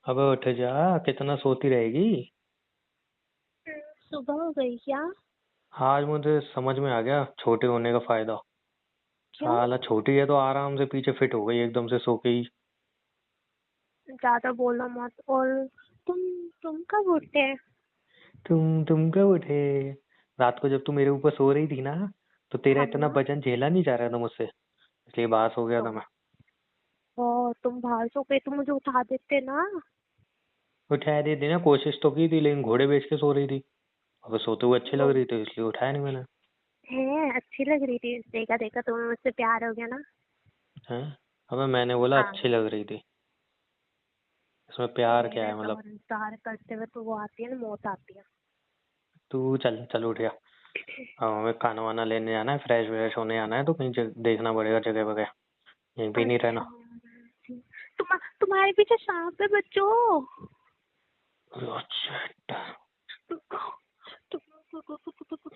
अबे उठ जा। कितना सोती रहेगी। सुबह हो गई क्या? आज मुझे समझ में आ गया छोटे होने का फायदा। क्या? साला छोटी है तो आराम से पीछे फिट हो गई एकदम से सो के ही। ज्यादा बोलो मत। और तुम तुम कब उठते हैं? तुम कब उठे। रात को जब तू मेरे ऊपर सो रही थी ना, तो तेरा इतना हाँ। वजन झेला नहीं जा रहा था मुझसे, इसलिए बाहर सो गया था तुम मैं। तुम बाहर सो गए तो मुझे उठा देते ना। उठाया दे देना, कोशिश तो की थी लेकिन घोड़े बेच के सो रही थी। अब सोते हुए अच्छी लग वो रही थी इसलिए उठाया नहीं मैंने। है, अच्छी लग रही थी। देखा देखा तुम्हें मुझसे प्यार हो गया ना। हैं? अबे मैंने बोला हाँ। अच्छी लग रही थी। इसमें प्यार क्या मेरे है तो मतलब। इंतजार करते हुए तो वो आती है ना, मौत आती है। तू चल चल उठ गया। हाँ हमें खाना वाना लेने जाना है, फ्रेश व्रेश होने जाना है, तो कहीं देखना पड़ेगा जगह वगैरह। यहीं पे नहीं अच्छा। रहना। तुम्हारे पीछे सांप है बच्चों। शिट।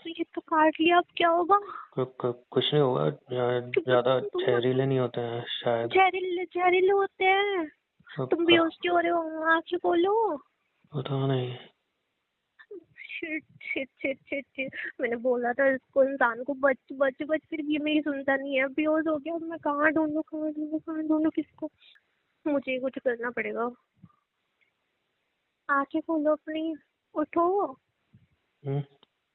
ये तो काट लिया, अब क्या होगा? कुछ नहीं होगा। ज्यादा जहरीले नहीं होते हैं शायद। जहरीले जहरीले होते हैं। तुम पक्का। बेहोश क्यों हो रहे हो? आंखें खोलो। पता नहीं। Shit shit shit shit shit. मैंने बोला था इसको, इंसान को बच बच बच, फिर भी ये मेरी सुनता नहीं है। बेहोश हो गया। अब मैं कहाँ ढूंढूं, कहाँ ढूंढूं, कहाँ ढूंढूं किसको? मुझे ही कुछ करना पड़ेगा। आंखें खोलो अपनी। उठो। हम्म।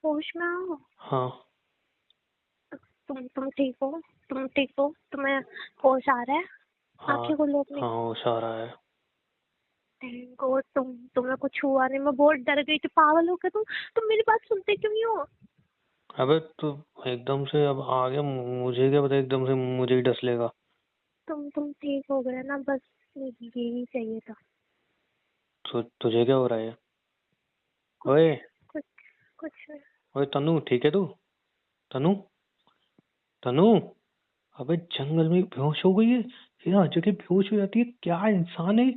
होश में आओ। हाँ। तुम ठीक हो? तुम ठीक हो? तुम्हें होश आ रहा है? हाँ। आंखें खोलो अपनी। हाँ होश आ रहा है। Thank God. तुम्हें कुछ हुआ नहीं। मैं बहुत डर गई थी। पागल हो क्या तुम मेरी बात सुनते क्यों नहीं हो? अबे तू एकदम से अब आ गया, मुझे क्या पता एकदम से मुझे ही डस लेगा। तुम ठीक हो गए ना, बस यही चाहिए था। तुझे क्या हो रहा है। कुछ ओए। कुछ कुछ नहीं। ओए तनु ठीक है तू। तनु। तनु। अबे जंगल में बेहोश हो गई है। ये हर जगह बेहोश हो जाती है, क्या इंसान है।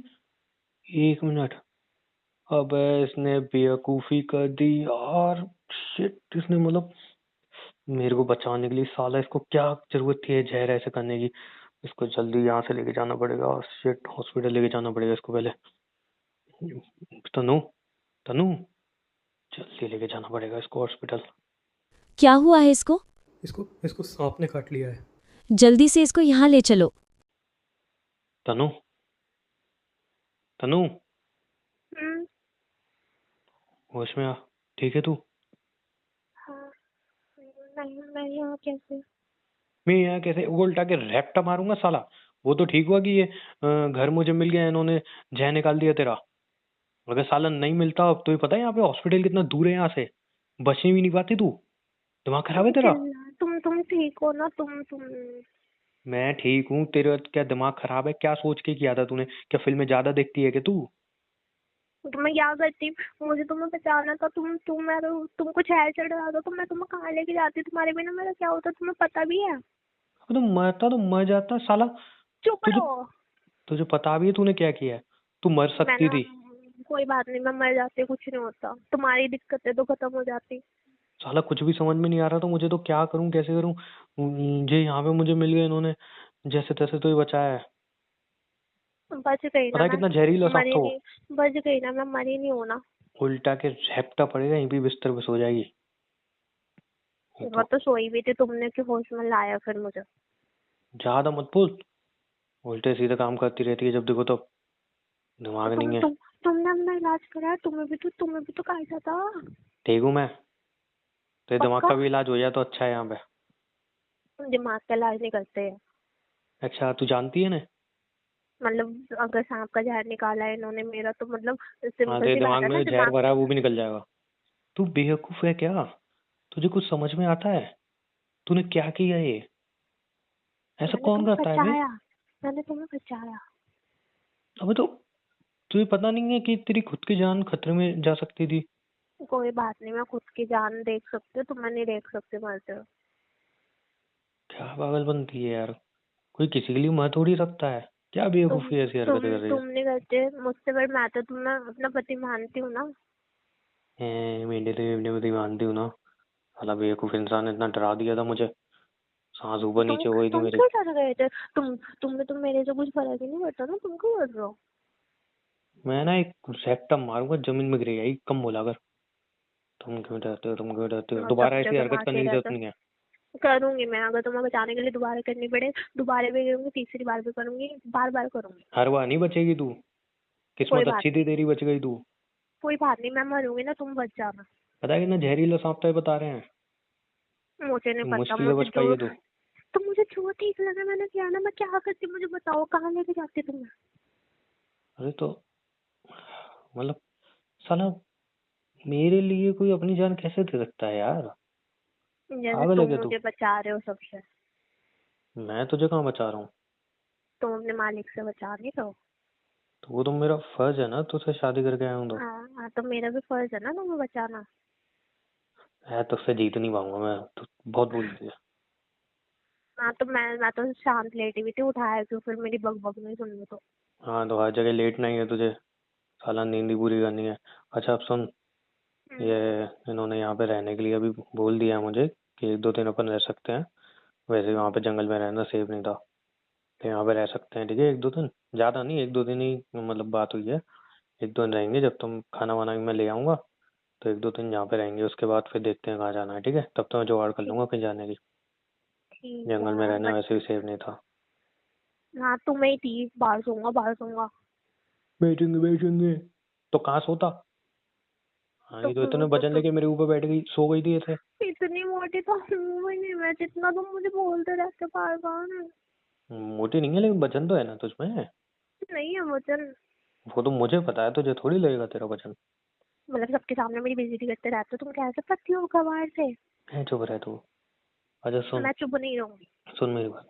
एक मिनट। अबे इसने बेवकूफी कर दी यार। शिट इसने मतलब मेरे को बचाने के लिए, साला इसको क्या जरूरत थी जहर ऐसे करने की। इसको जल्दी यहाँ से लेके जाना पड़ेगा। शिट हॉस्पिटल लेके जाना पड़ेगा इसको पहले। तनु। तनु। जल्दी लेके जाना पड़ेगा इसको हॉस्पिटल। क्या हुआ है इसको? इसको इसको सांप ने काट लिया है। जल्दी से इसको यहाँ ले चलो। तनु। तनु। हम्म। होश में आ। ठीक है तू। हाँ। नहीं, मैं यहाँ कैसे? मैं यहाँ कैसे वो उल्टा के रैप्टा मारूंगा साला। वो तो ठीक हुआ कि ये घर मुझे मिल गया, इन्होंने जहर निकाल दिया तेरा। अगर साला नहीं मिलता, अब तो ये पता है यहाँ पे हॉस्पिटल कितना दूर है यहाँ से। बचने भी नहीं पाती तू। दिमाग खराब है तेरा। तुम ठीक हो ना? तुम मैं ठीक हूँ, तेरा क्या दिमाग खराब है, क्या सोच के किया था तूने, क्या फिल्में ज्यादा देखती है क्या तू। तुम्हें क्या करती? मुझे तुम्हें बचाना था। तुम कुछ है चढ़ रहा था तो मैं तुम्हें कहाँ लेके जाती? तुम्हारे बिना मेरा क्या होता तुम्हें पता भी है? अब तो मर जाता साला। चुप तुझे रहो। तुझे पता भी है तूने क्या किया है। तू मर मैं सकती ना, थी। कोई बात नहीं, मैं मर जाती, कुछ नहीं होता। तुम्हारी दिक्कतें तो खत्म हो जाती। साला कुछ भी समझ में नहीं आ रहा, तो मुझे तो क्या करूं कैसे करूं। मुझे यहाँ पे मुझे मिल गए इन्होंने, जैसे तैसे तो ये बचाया है। बच गई पता ना है मैं? कितना जहरीला सांप मरी था वो। नहीं? बच गई ना मैं? मरी नहीं हूं ना? उल्टा के झपटा पड़ेगा यहीं पे बिस्तर पे सो जाएगी। ये वो तो तो सोई भी थी, तुमने क्यों होश में लाया फिर मुझे? ज्यादा मत बोल। उल्टे सीधे काम करती रहती है जब देखो तब। दिमाग तुम नहीं है। तुम तुमने अपना इलाज कराया? तुम्हें भी तो काटा था। ठीक हूँ मैं। तेरे दिमाग पक्का? का भी इलाज हो जाए तो अच्छा है यहाँ पे। दिमाग का इलाज नहीं करते हैं। अच्छा तू जानती है ना। मतलब अगर सांप का जहर निकाला है इन्होंने मेरा, तो मतलब हाँ सिंपल तेरे सी दिमाग बात है ना, में जहर दिमाग। भरा है वो भी निकल जाएगा। तू बेवकूफ है क्या। तुझे कुछ समझ में आता है। तूने क्या किया ये। ऐसा मैंने कौन तुम्हें करता है बे। बचाया। मैंने तुम्हें बचाया। अबे तो तुझे पता नहीं है कि तेरी खुद की जान खतरे में जा सकती थी। कोई बात नहीं, मैं खुद की जान देख सकती हूँ, तुम्हें नहीं देख सकते मरते हो। क्या पागल बनती है यार। कोई किसी के लिए मर थोड़ी सकता है। क्या तुम बेवकूफी ऐसी हरकतें कर रही है। तुम नहीं करते मुझसे, पर मैं तो तुम्हें अपना पति मानती हूँ ना। मेरे लिए अपने पति मानती हूँ ना। साला बेवकूफ इंसान इतना डरा दिया था मुझे। सांस ऊपर तुम नीचे हो गई थी तुम मेरी। क्यों डर गए थे? तुम्हें तो मेरे से कुछ फर्क ही नहीं पड़ता ना, तुम क्यों डर रहे हो? मैं ना एक रेक्टम मारूंगा, जमीन में गिर जाएगी। कम बोला कर। तुम क्यों डरते हो, तुम क्यों डरते हो? मैं दोबारा सब ऐसी जगह हरकत करने मारते की जरूरत रहता नहीं है। करूंगी मैं, अगर तुम्हें बचाने के लिए दोबारा करनी पड़े दोबारा भी करूंगी, तीसरी बार भी करूंगी, बार बार करूंगी। हर बार नहीं बचेगी तू। कोई किस्मत बात अच्छी थी नहीं, तेरी, बच गई तू। कोई बात नहीं, मैं मरूंगी ना, तुम बच जाना। पता है कितना जहरीला सांप था ये, बता रहे हैं। मुझे नहीं पता, मुश्किल से मुझे बच पाई जो है तू। तो मुझे जो ठीक लगा मैंने किया ना, मैं क्या करती मुझे बताओ, कहाँ लेके जाती तुम्हें? अरे तो मतलब साला मेरे लिए कोई अपनी जान कैसे दे सकता है यार? जैसे पागल है तुम क्या तू? मुझे बचा रहे हो सबसे, मैं तुझे कहाँ बचा रहा हूँ? तुम अपने मालिक से बचा नहीं रहो। तो वो तो मेरा फर्ज है ना, तुझसे शादी करके आया हूँ तो। हाँ, तो मेरा भी फर्ज है ना तुम्हें बचाना। है तुझसे जीत नहीं पाऊंगा मैं, तू बहुत बोलती है। हाँ, तो मैं तो शांत लेटी हुई थी, उठाया क्यों फिर मेरी बक बक नहीं सुन ली तो? हाँ तो हर जगह लेटना ही है तुझे, साला नींद ही पूरी करनी है। अच्छा अब सुन, हम्म, ये इन्होंने यहाँ पे रहने के लिए अभी बोल दिया है मुझे कि 1-2 दिन अपन रह सकते हैं। वैसे वहाँ पे जंगल में रहना सेफ नहीं था, तो यहाँ पे रह सकते हैं, ठीक है? 1-2 दिन, ज़्यादा नहीं, 1-2 दिन ही मतलब बात हुई है। 1-2 दिन रहेंगे, जब तुम खाना वाना भी मैं ले आऊँगा तो 1-2 दिन यहाँ पे रहेंगे। उसके बाद फिर देखते हैं कहाँ जाना है, ठीक है? तब तो मैं जुगाड़ कर ठीक लूंगा कहीं जाने की। ठीक जंगल में है रहना बट, वैसे भी सेफ नहीं था। हाँ तुम्हें ही थी, बाहर सोऊंगा बाहर सोऊंगा। बैठेंगे बैठेंगे, तो कहाँ सोता? हाँ तो ये तो इतने वजन तो लेके मेरे ऊपर बैठ गई, सो गई थी ऐसे। इतनी मोटी तो हूँ ही नहीं मैं, जितना तुम मुझे बोलते रहते बार बार। मोटी नहीं है लेकिन वजन तो है ना तुझमें। नहीं है वजन। वो तो मुझे पता है, तुझे थोड़ी लगेगा तेरा वजन। मतलब सबके सामने मेरी बेइज्जती करते रहते हो, तुम कैसे पतली हो कबाड़ से? है चुप रह तू। अच्छा सुन, मैं चुप नहीं रहूंगी। सुन मेरी बात।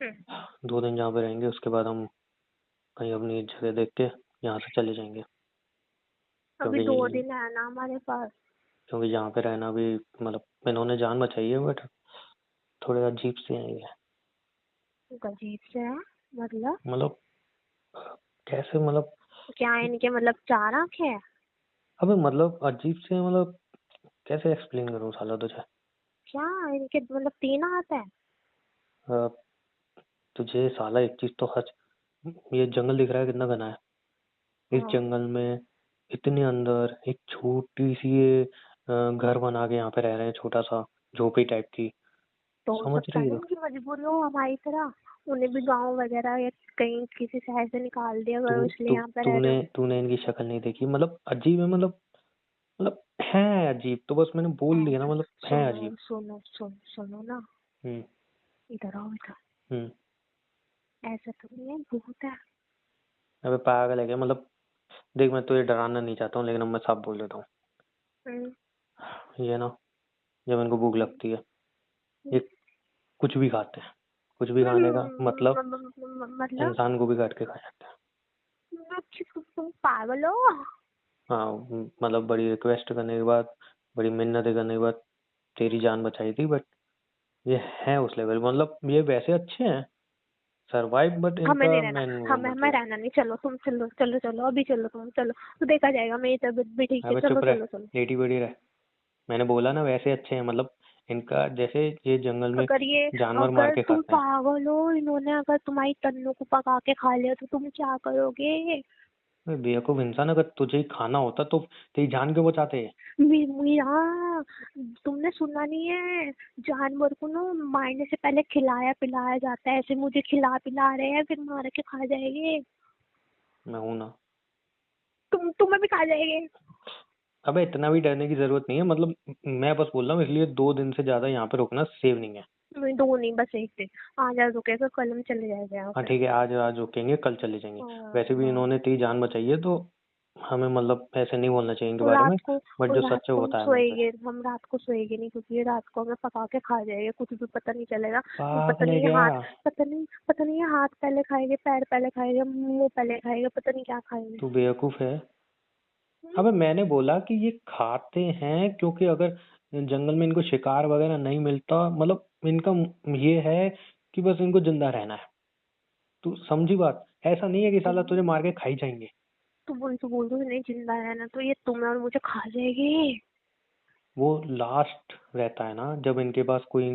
हम्म, 2 दिन जहाँ पे रहेंगे उसके बाद हम कहीं अपनी एक जगह देख के यहाँ से चले जाएंगे। अभी क्योंकि 2 दिन है ना हमारे पास। क्योंकि यहाँ पे रहना भी मतलब इन्होंने जान बचाई है, बट थोड़े अजीब से हैं ये। अजीब से है मतलब? मतलब कैसे मतलब? क्या इनके मतलब 4 आंखें हैं? अबे मतलब अजीब से हैं, मतलब कैसे एक्सप्लेन करूँ साला तुझे? क्या इनके मतलब 3 हाथ है? अ, तुझे साला एक चीज तो हज, ये जंगल दिख रहा है कितना घना है? इस हाँ, जंगल में इतने अंदर एक छोटी सी ये घर बना के यहाँ पे रह रहे हैं, छोटा सा झोपड़ी टाइप की। तो हो समझ सकता रही है है ना तो? उनकी मजबूरी हो हमारी तरह, उन्हें भी गांव वगैरह या कहीं किसी शहर से निकाल दिया तू करो इसलिए तू यहाँ पे रह रहे तूने हो। तूने इनकी शक्ल नहीं देखी? मतलब अजीब है, मतलब है अजीब, तो बस मैंने बोल दिया ना, मतलब है सुनो अजीब। सुनो सुनो सुनो ना, हम्म। इधर आओ इधर। हम्म। ऐसा तो नहीं है, भूत है। अबे पागल है क्या? मतलब देख, मैं तुझे डराना नहीं चाहता हूँ, लेकिन अब मैं साफ बोल देता हूँ। हम्म, ये ना, जब इनको भूख लगती है ये कुछ भी खाते हैं। कुछ भी खाने का मतलब मतलब इंसान को भी काट के खा जाते हैं। तुम पागल हो? हाँ मतलब बड़ी रिक्वेस्ट करने के बाद, बड़ी मिन्नतें करने के बाद तेरी जान बचाई थी, बट ये है उस लेवल, मतलब ये वैसे अच्छे हैं सरवाइव, बट हमें इनका नहीं रहना, मैन वो हमें मत हमें हो। रहना नहीं, चलो तुम, चलो चलो चलो अभी चलो, तुम चलो तो देखा जाएगा, मेरी तबीयत भी ठीक है, अबे चलो चुप रह, चलो चलो। लेटी बेटी रह। मैंने बोला ना वैसे अच्छे हैं, मतलब इनका जैसे ये जंगल में जानवर मार अगर के तुम खाते हैं। पागल हो, इन्होंने अगर तुम्हारी तन्नों को पका के खा लिया तो तुम क्या करोगे? अबे बेवकूफ इंसान, अगर तुझे ही खाना होता तो तेरी जान क्यों बचाते? हाँ, तुमने सुना नहीं है, जानवर को ना मारने से पहले खिलाया पिलाया जाता है, ऐसे मुझे खिला पिला रहे हैं फिर मार के खा जाएंगे। मैं हूं ना। तुम्हें भी खा जाएंगे। अबे इतना भी डरने की जरूरत नहीं है, मतलब मैं बस बोल रहा हूँ, इसलिए 2 दिन से ज्यादा यहाँ पे रुकना सेव नहीं है। नहीं, 2 नहीं, बस 1 दिन। आज आज रुकेगा, कल हम चले जाएंगे यहाँ हाँ पे। ठीक है, आज आज रुकेंगे, कल चले जाएंगे। हाँ, वैसे भी हाँ। इन्होंने तेरी जान बचाई है, तो हमें मतलब ऐसे नहीं बोलना चाहिए इनके और बारे रात में। को बट और जो रात सच है को वो हम बताया मैंने तुझे। सोएंगे, हम रात को सोएंगे नहीं, क्योंकि ये रात को हमें पका के खा जाएंगे, कुछ भी पता नहीं चलेगा। पता पागल है नहीं ये क्या? हाथ, पता नहीं ये हाथ पहले खाएंगे, पैर पहले खाएंगे, मुंह पहले खाएंगे, पता नहीं क्या खाएंगे। तू बेवकूफ है। हम्म, अबे मैंने बोला कि ये खाते हैं क्योंकि अगर जंगल में इनको शिकार वगैरह नहीं मिलता, मतलब इनका ये है कि बस इनको जिंदा रहना है। तू समझी बात? ऐसा नहीं है कि साला तुझे मार के खाई जाएंगे। तो बोल दो नहीं, जिंदा रहना तो ये तुम्हें और मुझे खा जाएगी। वो लास्ट रहता है ना, जब इनके पास कोई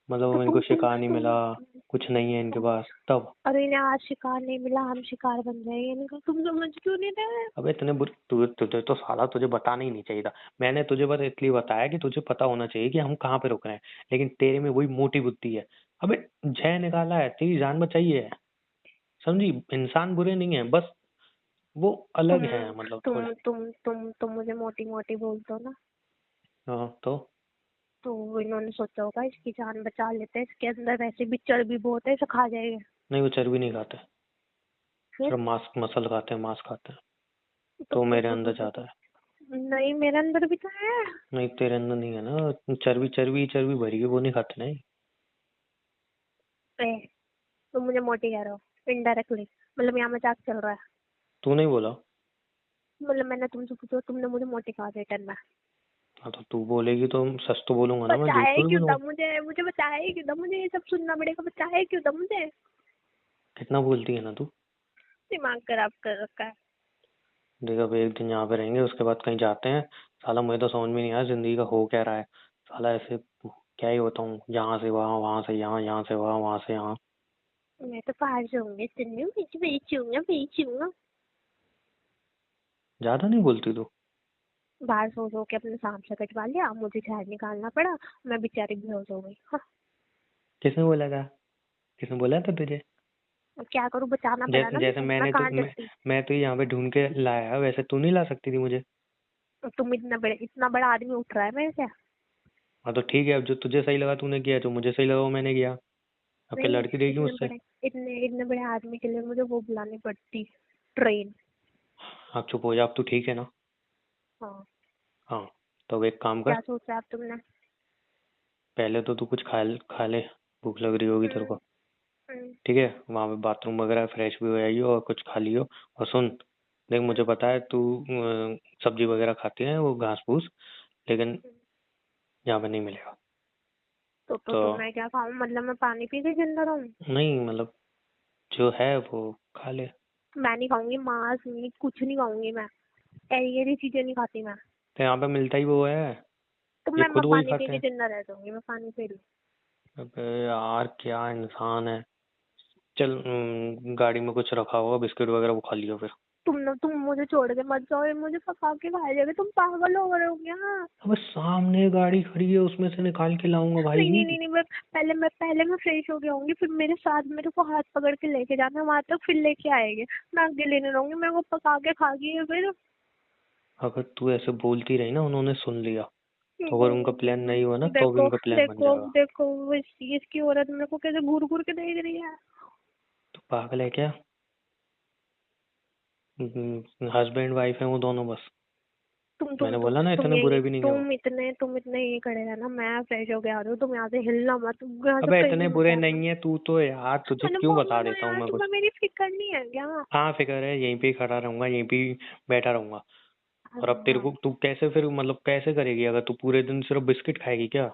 मतलब तो इनको शिकार नहीं तुम मिला। कुछ नहीं है इनके पास तब। और इन्हें आज शिकार नहीं मिला, हम शिकार बन जाएंगे इनका। तुम समझ क्यों नहीं रहे? अबे इतने तुझे तो साला तुझे बताना ही नहीं चाहिए था। मैंने तुझे बस इसलिए बताया कि तुझे पता होना चाहिए कि हम कहाँ पे रुक रहे हैं, लेकिन तेरे में वही मोटी बुद्धि है। अबे जय निकाला है, तेरी जान बचाई है, समझी? इंसान बुरे नहीं है, बस वो अलग तुम है, मतलब थोड़े। तुम मुझे मोटी मोटी बोलते हो ना, हाँ तो तो इन्होंने सोचा होगा इसकी जान बचा लेते हैं, इसके अंदर वैसे भी चर्बी बहुत है, इसे खा जाएगा। नहीं, वो चर्बी नहीं खाते, फिर सिर्फ मांस मसल खाते हैं, मांस खाते हैं। तो, तो तो, मेरे तो, अंदर तो, तो, जाता है। तो नहीं, मेरे अंदर भी तो है। नहीं तेरे अंदर नहीं है ना, चर्बी चर्बी चर्बी भरी है, वो नहीं खाते नहीं। ए, तुम मुझे मोटी कह रहे हो इनडायरेक्टली, मतलब यहाँ मजाक चल रहा है। तू नहीं बोला। मतलब मैंने तुमसे पूछा, तुमने मुझे मोटी कहा रिटर्न में। हाँ तो तू बोलेगी तो सच तो बोलूंगा ना, मैं झूठ बचाया ही थोड़ी क्यों था बोलूंगा। मुझे? मुझे बचाया ही क्यों था? मुझे ये सब सुनना पड़ेगा? बचाया ही क्यों था मुझे? कितना बोलती है ना तू। दिमाग खराब कर रखा है। देख अब एक दिन यहाँ पे रहेंगे, उसके बाद कहीं जाते हैं। साला मुझे तो समझ में नहीं आया जिंदगी का हो क्या रहा है। साला ऐसे क्या ही होता हूँ, यहाँ से वहाँ, वहाँ से यहाँ, यहाँ से वहाँ, वहाँ से यहाँ। मैं तो बाहर जाऊंगी, सुनियो बेचूंगा बेचूंगा। ज्यादा नहीं बोलती तू। बाहर सो के अपने सांप से कटवा लिया, मुझे झाड़ निकालना पड़ा, मैं बेचारी बेहोश हो गई। हाँ, किसने बोला था? किसने बोला था तुझे? अब क्या करूँ, बचाना पड़ा जैसे ना जैसे मुझे, मैं कहाँ डरती। मैं तो यहाँ पे ढूंढ के लाया, वैसे तू नहीं ला सकती थी मुझे। तुम इतना बड़ा आदमी उठ रहा है मेरे से। हाँ तो ठीक है, अब जो तुझे सही लगा तूने किया, जो मुझे सही लगा वो मैंने किया। अब क्या नहीं, लड़की देगी मुझसे? इतने बड़े आदमी के लिए मुझे वो बुलानी पड़ती, ट्रेन। अब चुप हो जा, अब तू ठीक है ना? हाँ। हाँ। तो अब एक काम कर, क्या सोचा अब तुमने? पहले तो तू कुछ खा ले, भूख लग रही होगी तेरे हम्म। को। हम्म। ठीक है, वहाँ पे बाथरूम वगैरह फ्रेश भी हो जाइयो और कुछ खा लियो। और सुन, देख मुझे पता है तू सब्जी वगैरह खाती है, वो घास फूस, लेकिन यहाँ पे नहीं मिलेगा। तो तो मैं क्या खाऊं? मतलब मैं पानी पी के जिंदा रहूं? नहीं मतलब जो है वो खा ले। मैं नहीं खाऊंगी मांस मीट, कुछ नहीं खाऊंगी मैं। ऐसी चीजें नहीं खाती मैं। तो यहाँ पे मिलता ही वो है, तो ये मैं खुद वही पानी पी खाते के हैं। जिंदा रह जाऊंगी, मैं पानी पी लूं। अबे यार क्या इंसान है। चल गाड़ी में कुछ रखा होगा बिस्किट वगैरह, वो खा लियो फिर। तुम मुझे छोड़ के मत जाओ, ये मुझे पका के खाए जाएगा। तुम पागल हो रहे हो क्या? अबे सामने गाड़ी खड़ी है, उसमें से निकाल के लाऊंगा नहीं नहीं भाई। नहीं नहीं, मैं फ्रेश हो के आऊंगी, फिर मेरे साथ मेरे को हाथ पकड़ के लेके जाना वहां तक, फिर लेके आएंगे। मैं अकेले नहीं रहूंगी, मेरे को पका के खा गई है फिर। अगर तू ऐसे बोलती रही ना, उन्होंने सुन लिया, तो अगर उनका प्लान नहीं हुआ ना तो भी देखो उनका प्लान बन देखो जाएगा। देखो, वो इसकी औरत मेरे को कैसे घूर घूर के देख रही है। तो पागल है क्या? हस्बैंड वाइफ है वो दोनों बस। मैंने बोला ना इतने बुरे भी नहीं है वो। तुम इतने यही खड़े रहना, मैं फ्रेश हो गया आ रही हूँ, तुम यहाँ से हिलना मत, तुम यहाँ से अबे कहीं इतने भी मत बुरे जाना। नहीं है तू तो यार, तुझे मैंने क्यों बोला बता ना देता हूँ यार, मैं कुछ। तुम्हें मेरी फिक्र नहीं है क्या? हाँ फिक्र है, यहीं पे ही खड़ा रहूंगा, यहीं पे ही बैठा रहूंगा। और अब तेरे हाँ। को तू कैसे फिर मतलब कैसे करेगी, अगर तू पूरे दिन सिर्फ बिस्किट खाएगी क्या?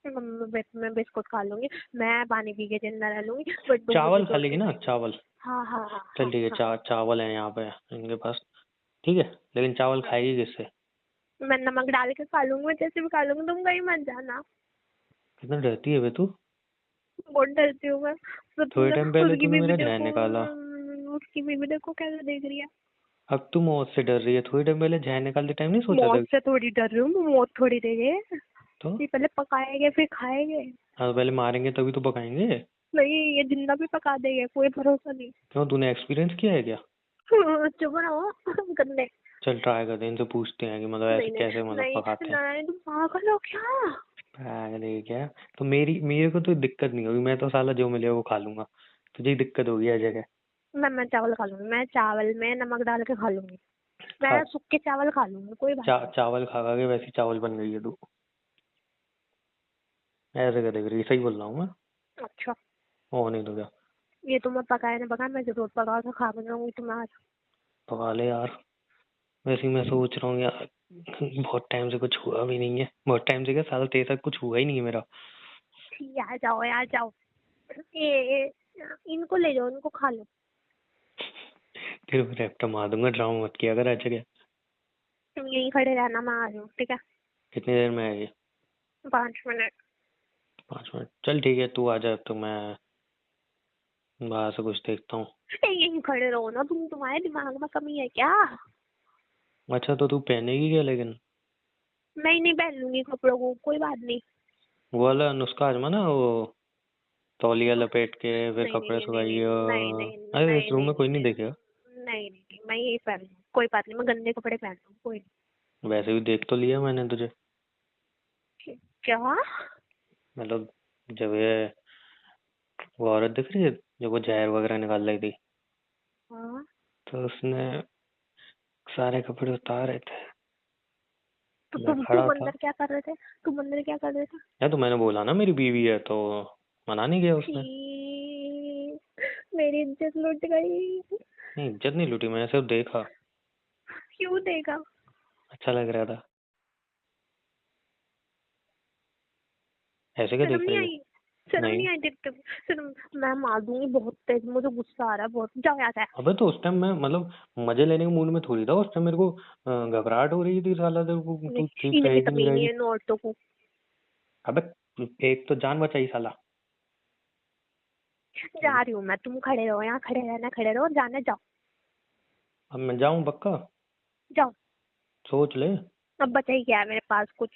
मैं बिस्कुट खा लूंगी, मैं पानी पी के जिंदा रह लूंगी, बट तुम मुझे चावल खा छोड़ लेगी के ना, कहीं नहीं। चावल। हाँ हाँ हाँ चल हाँ ठीक है, हाँ। चावल है यहाँ पे इनके पास। ठीक है, लेकिन चावल हाँ। खाएगी किससे? मैं नमक डाल के खा लूंगी, जैसे भी खा लूंगी, तुम कहीं मत जाना। कितना डरती है बे तू। बहुत डरती हूँ मैं। तो थोड़े तुमने टाइम पहले उसकी तूने बीवी मेरा जहर देखो, निकाला। उसकी बीवी देखो कैसे देख रही है। अब तू मौत से डर रही है, थोड़ी टाइम पहले जहर निकालते टाइम नहीं सोचा मौत था? से थोड़ी डर रही हूँ मैं, मौत थोड़ी दे गए। तो ये पहले पकाएंगे फिर खाएंगे। हाँ, पहले मारेंगे तभी तो पकाएंगे। नहीं, ये जिंदा भी पका देंगे, कोई भरोसा नहीं। क्यों, तूने एक्सपीरियंस किया है क्या? चुप रहो गंदे। चल ट्राई करते हैं, इनसे पूछते हैं कि मतलब ऐसे नहीं नहीं कैसे मतलब नहीं पकाते हैं। नहीं, तुम पागल हो क्या? पागल है क्या? तो मेरे को तो दिक्कत नहीं होगी, मैं तो साला जो मिले वो खा लूंगा। तुझे ही दिक्कत होगी हर जगह। मैं चावल खा लूंगी, मैं चावल में नमक डाल के खा लूंगी। खा मैं सूखे चावल खा लूंगी, कोई बात नहीं। चावल खा खा के वैसी चावल बन गई है तू। ऐसे क्या देख रही है? सही बोल रहा हूँ मैं। अच्छा। और नहीं तो क्या। ये तो मैं पकाया ना पकाया, मैं जरूर पका के खा बनाऊंगी तुम्हें आज। पका ले यार। वैसे ही मैं सोच रहा हूँ यार, बहुत टाइम से कुछ हुआ भी नहीं है, बहुत टाइम से क्या, साला तेरे साथ कुछ हुआ ही नहीं है मेरा। ठीक है, आ जाओ। ये इनको ले जाओ, इनको खा लो। फिर मैं रैप्टर मार दूंगा, ड्रामा मत किया कर अच्छा क्या। तुम यहीं खड़े रहना, मैं आ रही हूँ, ठीक है? कितनी देर में आएगी? 5 मिनट। 5 मिनट, चल ठीक है, तू आ जा तो मैं बाहर से कुछ देखता हूँ। यहीं खड़े रहो ना तुम, तुम्हारे दिमाग में कमी है क्या? अच्छा तो तू पहनेगी क्या लेकिन? मैं ही नहीं पहन लूंगी कपड़ों को, कोई बात नहीं। वो वाला नुस्खा आजमा ना, वो तौलिया लपेट के फिर नहीं कपड़े नहीं नहीं नहीं सुखाइए। नहीं नहीं अरे इस नहीं रूम नहीं में कोई नहीं नहीं नहीं देखेगा। नहीं नहीं, मैं यही पहन लूँ, कोई बात नहीं, मैं गंदे कपड़े पहन लूँ, कोई नहीं। वैसे भी देख तो लिया मैंने तुझे। क्या? मतलब जब ये वो औरत दिख रही है जो वो जहर वगैरह निकाल रही थी, हाँ, तो उसने सारे कपड़े उतारे थे। तो मैं खड़ा तुम था। अंदर क्या कर रहे थे? तुम अंदर क्या कर रहे थे? यार तो मैंने बोला ना मेरी बीवी है, तो मना नहीं किया उसने। छी, मेरी इज्जत लुट गई। नहीं इज्जत नहीं लूटी, मैंने सिर्फ देखा। क्यों देगा? अच्छा लग रहा था। ऐसे क्या शर्म देख नहीं रही है? आई? शर्म नहीं। नहीं आई देखते? शर्म? मैं मार दूंगी बहुत तेज, मुझे गुस्सा आ रहा है बहुत, जाओ यहाँ से। अबे तो उस टाइम मैं मतलब मजे लेने के मूड में थोड़ी था। उस टाइम मेरे को घबराहट हो रही थी, साला तेरे को तू ठीक इनमें रहेगी नहीं कमी नहीं रहेगी। है इन औरतों को। अबे एक तो जान बचाई साला। जा रही हूँ मैं, तुम खड़े रहो यहाँ, खड़े रहना, खड़े रहो, जाने जाओ। अब मैं जाऊं पक्का? जाओ। सोच ले। अब बचा ही क्या है मेरे पास कुछ?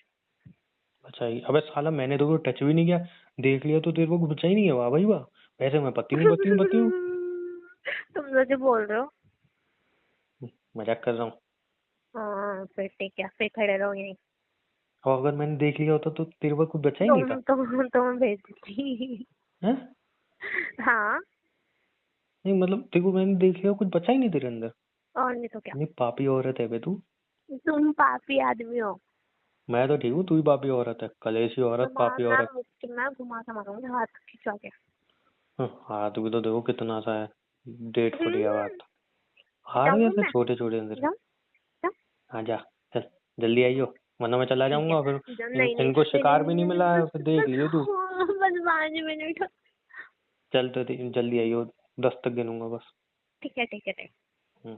बचाई? अबे साला मैंने तो टच भी नहीं किया। देख लिया तो तेरे को बचा ही नहीं है, वाह भाई वाह। वैसे मैं पति हूँ पति हूँ पति हूँ। तुम मुझे बोल रहे हो? मजाक कर रहा हूँ। हाँ फिर ठीक है, फिर खड़े रहो यहीं। और अगर मैंने देख लिया होता तो तेरे को कुछ बचा ही नहीं था। तुम भेज देती। हैं? हाँ, नहीं मतलब तेरे को मैंने देख लिया, कुछ बचा ही नहीं तेरे अंदर। और नहीं तो क्या। नहीं पापी औरत है बे तू। तुम पापी आदमी हो। मैं तो ठीक हूँ, तू ही पापी औरत है, कलेशी औरत, पापी औरत। मैं घुमा के मारूंगी हाथ खिंचा के। हाथ भी तो देखो कितना सा है, 1.5 फुट या बात। हाथ जाऊँ कैसे मैं? छोटे छोटे अंदर। जाऊँ? जाऊँ? हाँ जा, चल जल्दी आइयो, वरना मैं चला ठीक जाऊंगा। फिर है, नहीं नहीं इनको नहीं नहीं शिकार भी नहीं नहीं मिला नहीं, है, बस फिर देख लियो तू। बस 5 मिनट। चल तो जल्दी आइयो, 10 तक गिनूंगा बस। ठीक है ठीक है ठीक है। हम्म।